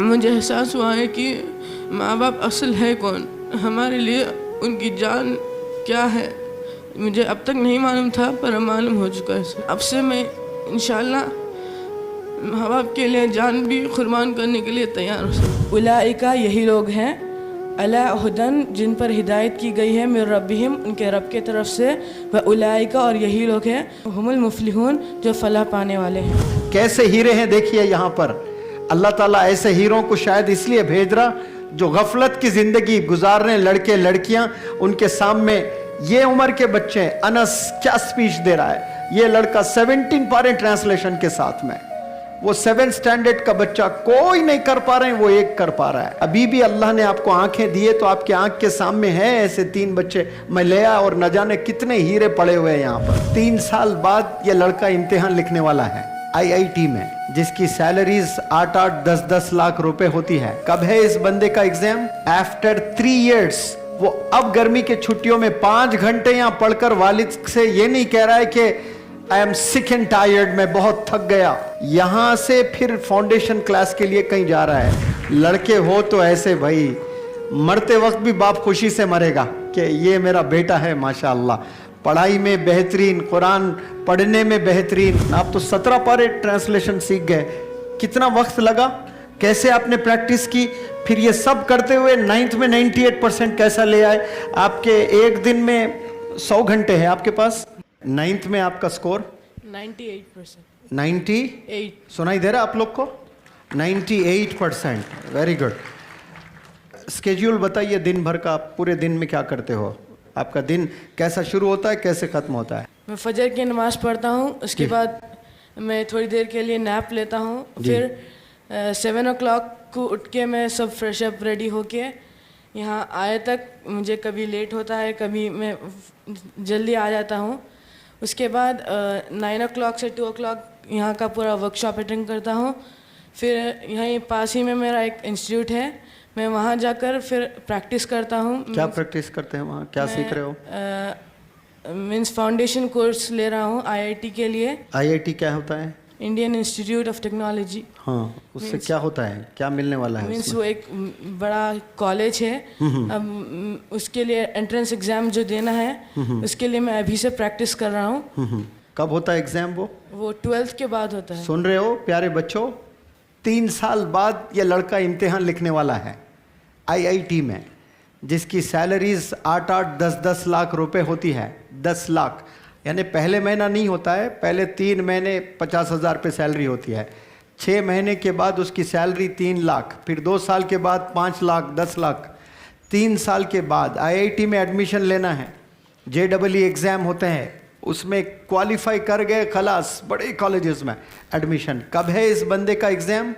مجھے احساس ہوا ہے کہ ماں باپ اصل ہے کون، ہمارے لیے ان کی جان کیا ہے، مجھے اب تک نہیں معلوم تھا پر اب معلوم ہو چکا ہے۔ اب سے میں انشاءاللہ ماں باپ کے لیے جان بھی قربان کرنے کے لیے تیار ہوں۔ اولئک یہی لوگ ہیں، علی ہدن جن پر ہدایت کی گئی ہے، من ربہم ان کے رب کے طرف سے، واولئک اور یہی لوگ ہیں، ہم المفلحون جو فلاح پانے والے ہیں۔ کیسے ہیرے ہیں دیکھیے یہاں پر، اللہ تعالیٰ ایسے ہیروں کو شاید اس لیے بھیج رہا جو غفلت کی زندگی گزارنے لڑکے لڑکیاں ان کے سامنے یہ عمر کے بچے، انس کیا سپیچ دے رہا ہے، یہ لڑکا 17 پارے ٹرانسلیشن کے ساتھ میں، وہ 7 سٹینڈرڈ کا بچہ کوئی نہیں کر پا رہے ہیں، وہ ایک کر پا رہا ہے۔ ابھی بھی اللہ نے آپ کو آنکھیں دیے تو آپ کے آنکھ کے سامنے ہیں ایسے 3 بچے، میں لیا اور نہ جانے کتنے ہیرے پڑے ہوئے ہیں یہاں پر۔ 3 سال بعد یہ لڑکا امتحان لکھنے والا ہے IIT میں، جس کی سیلریز 8-8 10-10 لاکھ روپے ہوتی ہے۔ کب ہے اس بندے کا ایگزام؟ After 3 years. وہ اب گرمی کے چھٹیوں میں 5 گھنٹے یہاں پڑھ کر والد سے یہ نہیں کہہ رہا ہے کہ I am sick and tired، میں بہت تھک گیا، یہاں سے پھر فاؤنڈیشن کلاس کے لیے کہیں جا رہا ہے۔ لڑکے ہو تو ایسے بھائی، مرتے وقت بھی باپ خوشی سے مرے گا کہ یہ میرا بیٹا ہے ماشاءاللہ، پڑھائی میں بہترین، قرآن پڑھنے میں بہترین۔ آپ تو 17 پارے ٹرانسلیشن سیکھ گئے، کتنا وقت لگا، کیسے آپ نے پریکٹس کی، پھر یہ سب کرتے ہوئے 9th میں 98% کیسا لے آئے؟ آپ کے ایک دن میں 100 گھنٹے ہیں آپ کے پاس۔ 9th میں آپ کا سکور 98%۔ 98 سنائی دے رہا آپ لوگ کو؟ 98%، ویری گڈ۔ اسکیڈول بتائیے دن بھر کا، آپ پورے دن میں کیا کرتے ہو؟ آپ کا دن کیسا شروع ہوتا ہے، کیسے ختم ہوتا ہے؟ میں فجر کی نماز پڑھتا ہوں، اس کے بعد میں تھوڑی دیر کے لیے نیپ لیتا ہوں، پھر 7 o'clock کو اٹھ کے میں سب فریش اپ ریڈی ہو کے یہاں آئے تک مجھے کبھی لیٹ ہوتا ہے، کبھی میں جلدی آ جاتا ہوں۔ اس کے بعد 9 o'clock سے 2 o'clock یہاں کا پورا ورک شاپ اٹینڈ کرتا ہوں، پھر یہیں پاس ہی میں میرا ایک انسٹیٹیوٹ ہے، میں وہاں جا کر پھر پریکٹس کرتا ہوں۔ کیا پریکٹس کرتے ہیں وہاں، کیا سیکھ رہے ہو؟ مینس فاؤنڈیشن کورس لے رہا ہوں IIT کے لیے۔ IIT کیا ہوتا ہے؟ Indian institute of technology. ہاں، اس سے کیا ہوتا ہے، کیا ملنے والا ہے؟ مینس وہ ایک بڑا کالج ہے، اب اس کے لیے انٹرنس ایگزام جو دینا ہے اس کے لیے میں ابھی سے پریکٹس کر رہا ہوں۔ کب ہوتا ہے ایگزام؟ وہ 12th کے بعد ہوتا ہے۔ سن رہے ہو پیارے بچوں، 3 سال بعد یہ لڑکا امتحان لکھنے والا ہے IIT میں، جس کی سیلریز 8-8 10-10 لاکھ روپے ہوتی ہے، 10 لاکھ، یعنی پہلے مہینہ نہیں ہوتا ہے، پہلے 3 مہینے 50,000 پہ سیلری ہوتی ہے، 6 مہینے کے بعد اس کی سیلری 3 لاکھ، پھر 2 سال کے بعد 5 لاکھ 10 لاکھ، 3 سال کے بعد IIT میں ایڈمیشن لینا ہے، JEE ایگزام ہوتے ہیں، اس میں کوالیفائی کر گئے خلاص، بڑے کالجز میں ایڈمیشن۔ کب ہے اس بندے کا ایگزام؟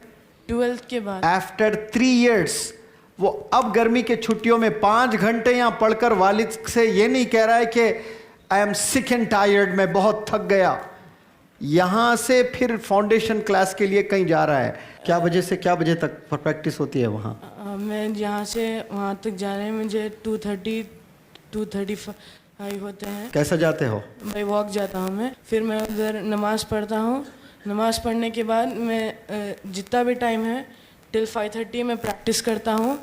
12th کے بعد۔ After 3 years. وہ اب گرمی کے چھٹیوں میں 5 گھنٹے یہاں پڑھ کر والد سے یہ نہیں کہہ رہا ہے کہ I am sick and tired، میں بہت تھک گیا، یہاں سے پھر فاؤنڈیشن کلاس کے لیے کہیں جا رہا ہے۔ کیا بجے سے کیا بجے تک پریکٹس ہوتی ہے وہاں؟ میں یہاں سے وہاں تک جانے میں مجھے 2:35 ہوتے ہیں۔ کیسا جاتے ہو؟ بائی واک جاتا ہوں میں، پھر میں ادھر نماز پڑھتا ہوں، نماز پڑھنے کے بعد میں جتنا بھی ٹائم ہے ٹل 5:30 میں پریکٹس کرتا ہوں،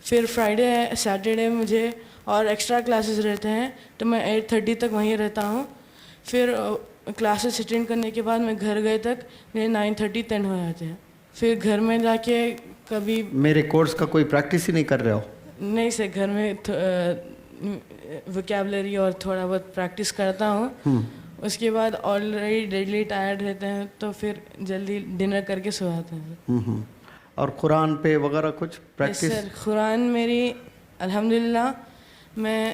پھر فرائیڈے سیٹرڈے مجھے اور ایکسٹرا کلاسز رہتے ہیں تو میں 8:30 تک وہیں رہتا ہوں، پھر کلاسز اٹینڈ کرنے کے بعد میں گھر گئے تک میرے 9:30 10 ہو جاتے ہیں، پھر گھر میں جا کے کبھی میرے کورس کا کوئی پریکٹس ہی نہیں کر رہے ہو؟ نہیں سے گھر میں وکیبلری اور تھوڑا بہت پریکٹس کرتا ہوں، اس کے بعد آلریڈی ڈیلی ٹائرڈ رہتے ہیں تو پھر جلدی ڈنر کر کے سو جاتے ہیں۔ اور قرآن پہ وغیرہ کچھ پریکٹس؟ سر قرآن میری الحمدللہ میں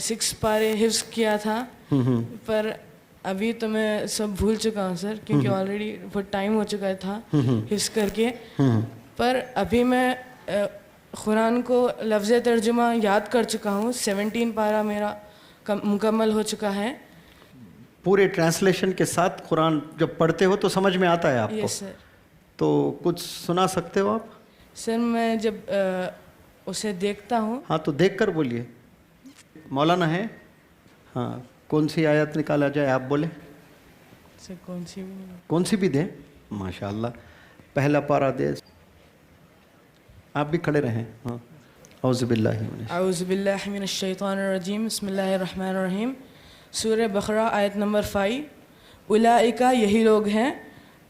6 پارے حفظ کیا تھا، پر ابھی تو میں سب بھول چکا ہوں سر، کیونکہ آلریڈی بہت ٹائم ہو چکا تھا حفظ کر کے، پر ابھی میں قرآن کو لفظ ترجمہ یاد کر چکا ہوں، 17 پارہ میرا مکمل ہو چکا ہے۔ پورے ٹرانسلیشن کے ساتھ قرآن جب پڑھتے ہو تو سمجھ میں آتا ہے آپ کو؟ یس سر۔ تو کچھ سنا سکتے ہو آپ؟ سر میں جب اسے دیکھتا ہوں۔ ہاں تو دیکھ کر بولیے۔ مولانا ہے؟ ہاں، کون سی آیت نکالا جائے آپ بولیں؟ سر کون سی بھی؟ کون سی بھی دیں، ماشاء اللہ۔ پہلا پارہ دے۔ آپ بھی کھڑے رہیں. ہاں اعوذ باللہ اعوذ باللہ من الشیطان الرجیم بسم اللہ الرحمن الرحیم. سورہ بقرہ آیت نمبر 5. اولئک یہی لوگ ہیں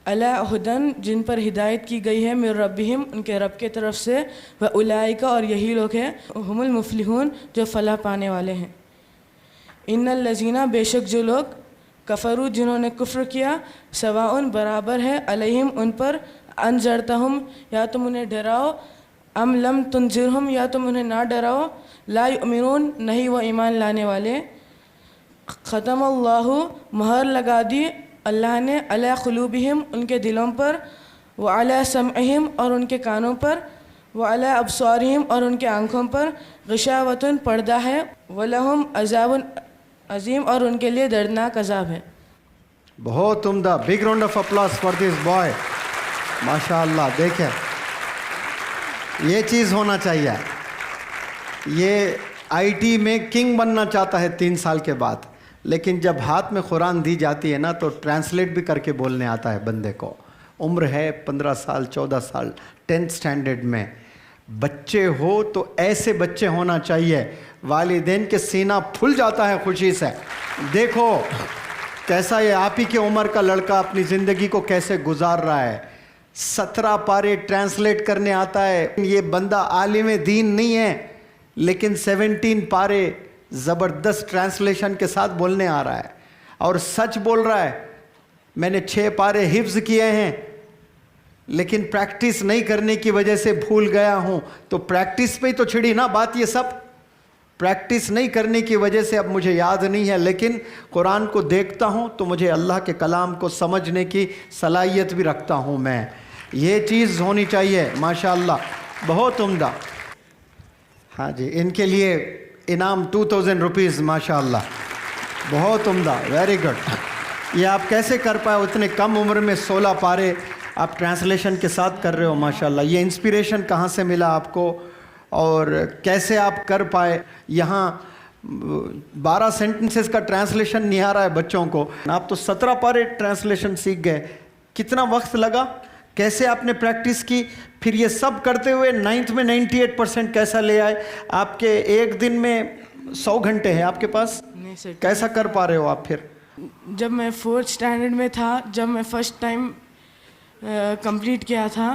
علی ہدن جن پر ہدایت کی گئی ہے من ربہم ان کے رب کے طرف سے. و اولئک اور یہی لوگ ہیں ہم المفلحون جو فلاح پانے والے ہیں. ان الذین بے شک جو لوگ کفروا جنہوں نے کفر کیا سواء برابر ہے علیہم ان پر انذرتہم یا تم انہیں ڈراؤ ام لم تنذرہم یا تم انہیں نہ ڈراؤ لا یؤمنون نہیں وہ ایمان لانے والے. ختم اللہ مہر لگا دی اللہ نے علی قلوبہم ان کے دلوں پر وعلی سمعہم اور ان کے کانوں پر وعلی ابصارہم اور ان کے آنکھوں پر غشاوۃ پردہ ہے ولہم عذاب عظیم اور ان کے لیے دردناک عذاب ہے. بہت عمدہ. Big round of applause for this boy. ماشاء اللہ. دیکھیں یہ چیز ہونا چاہیے. یہ آئی ٹی میں کنگ بننا چاہتا ہے 3 سال کے بعد, لیکن جب ہاتھ میں قرآن دی جاتی ہے نا تو ٹرانسلیٹ بھی کر کے بولنے آتا ہے بندے کو. عمر ہے 15 سال 14 سال 10th اسٹینڈرڈ میں. بچے ہو تو ایسے بچے ہونا چاہیے والدین کے سینہ پھول جاتا ہے خوشی سے. دیکھو کیسا یہ آپ ہی کی عمر کا لڑکا اپنی زندگی کو کیسے گزار رہا ہے. 17 پارے ٹرانسلیٹ کرنے آتا ہے. یہ بندہ عالم دین نہیں ہے لیکن 17 پارے زبردست ٹرانسلیشن کے ساتھ بولنے آ رہا ہے اور سچ بول رہا ہے. میں نے 6 پارے حفظ کیے ہیں لیکن پریکٹس نہیں کرنے کی وجہ سے بھول گیا ہوں. تو پریکٹس پہ ہی تو چھڑی نا بات. یہ سب پریکٹس نہیں کرنے کی وجہ سے اب مجھے یاد نہیں ہے, لیکن قرآن کو دیکھتا ہوں تو مجھے اللہ کے کلام کو سمجھنے کی صلاحیت بھی رکھتا ہوں میں. یہ چیز ہونی چاہیے. ماشاءاللہ بہت عمدہ. ہاں جی ان کے لیے انعام 2000 روپیز. ماشاءاللہ بہت عمدہ. Very good. یہ آپ کیسے کر پائے اتنے کم عمر میں 16 پارے آپ ٹرانسلیشن کے ساتھ کر رہے ہو؟ ماشاءاللہ. یہ انسپیریشن کہاں سے ملا آپ کو اور کیسے آپ کر پائے؟ یہاں 12 سینٹنسز کا ٹرانسلیشن نہیں آ رہا ہے بچوں کو, آپ تو 17 پارے ٹرانسلیشن سیکھ گئے. کتنا وقت لگا؟ کیسے آپ نے پریکٹس کی؟ پھر یہ سب کرتے ہوئے 9th میں 98% کیسا لے آئے؟ آپ کے ایک دن میں 100 گھنٹے ہیں آپ کے پاس. نہیں سر, کیسا کر پا رہے ہو آپ پھر؟ جب میں 4th اسٹینڈرڈ میں تھا, جب میں فرسٹ ٹائم کمپلیٹ کیا تھا